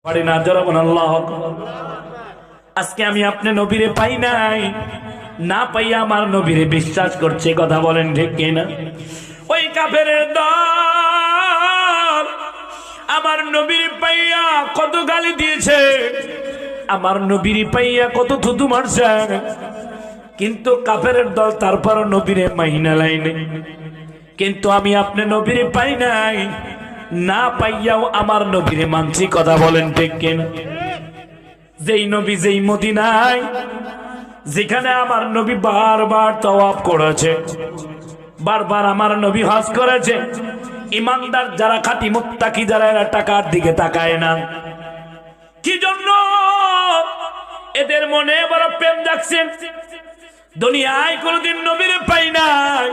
পারি না, জরাবন আল্লাহ। আজকে আমি আপনি নবীরে পাই নাই, না পাইয়া আমার নবীরে বিশ্বাস করছে, কথা বলেন ঠিক কিনা? ওই কাফেরের দল আমার নবীর পাইয়া কত গালি দিয়েছে, আমার নবীর পাইয়া কত থুতু মারছে, কিন্তু কাফেরের দল তারপর নবীরে মাইনা লাইনে। কিন্তু আমি আপনি নবীরে পাই নাই, না পাইয়াও আমার নবীরে মানছি, কথা বলেন ঠিক কিনা? যেই নবী যেই মদিনায়, যেখানে আমার নবী বারবার তওয়াফ করেছে, বারবার আমার নবী হজ করেছে, ইমানদার যারা খাঁটি মুত্তাকি যারা, এরা টাকার দিকে তাকায় না। কি জন্য? এদের মনে বড় প্রেম জাগছে, দুনিয়ায় কোনদিন নবীরে পাই নাই,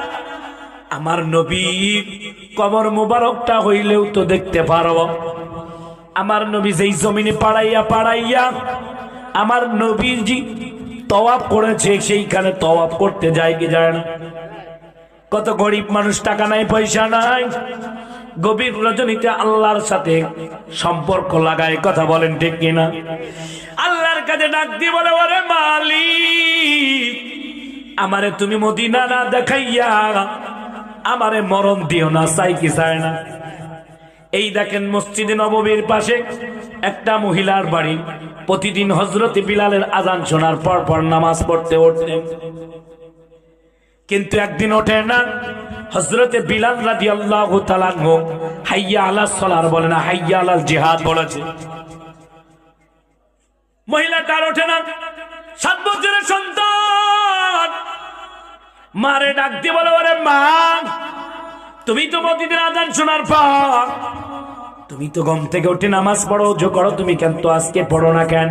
আমার নবীর কবর মুবারকটা হইলেও তো দেখতে পারব। আমার নবী যেই জমিনে পাড়াইয়া পাড়াইয়া আমার নবীজি তওয়াফ করেছে, সেইখানে তওয়াফ করতে যায় কি যায় না? কত গরিব মানুষ, টাকা নাই পয়সা নাই, গভীর রজনীতে আল্লাহর সাথে সম্পর্ক লাগায়, কথা বলেন ঠিক কিনা? আল্লাহর কাছে ডাক দিয়ে বলে, ওরে মালিক, আমারে তুমি মদিনা না দেখাইয়া আমারে মরণ দিও না, চাই কি চায় না? এই দেখেন মসজিদে নববীর পাশে একটা মহিলার বাড়ি, প্রতিদিন হযরতে বিলালের আযান শোনার পর পর নামাজ পড়তে উঠতেন, কিন্তু একদিন ওঠে না। হযরতে বিলাল রাদিয়াল্লাহু তাআলা আনহু হাইয়া আলাস সালার বলে না, হাইয়া আলাল জিহাদ বলেছে। মহিলাটার ওঠে না, 7 বছরের সন্তান, মারে ডাক দিয়ে বলে, ওরে মা, তুমি তো প্রতিদিন আযান শোনার পর তুমি তো ঘুম থেকে উঠে নামাজ পড়ো, ওযু করো, তুমি কেন তো আজকে পড়ো না কেন?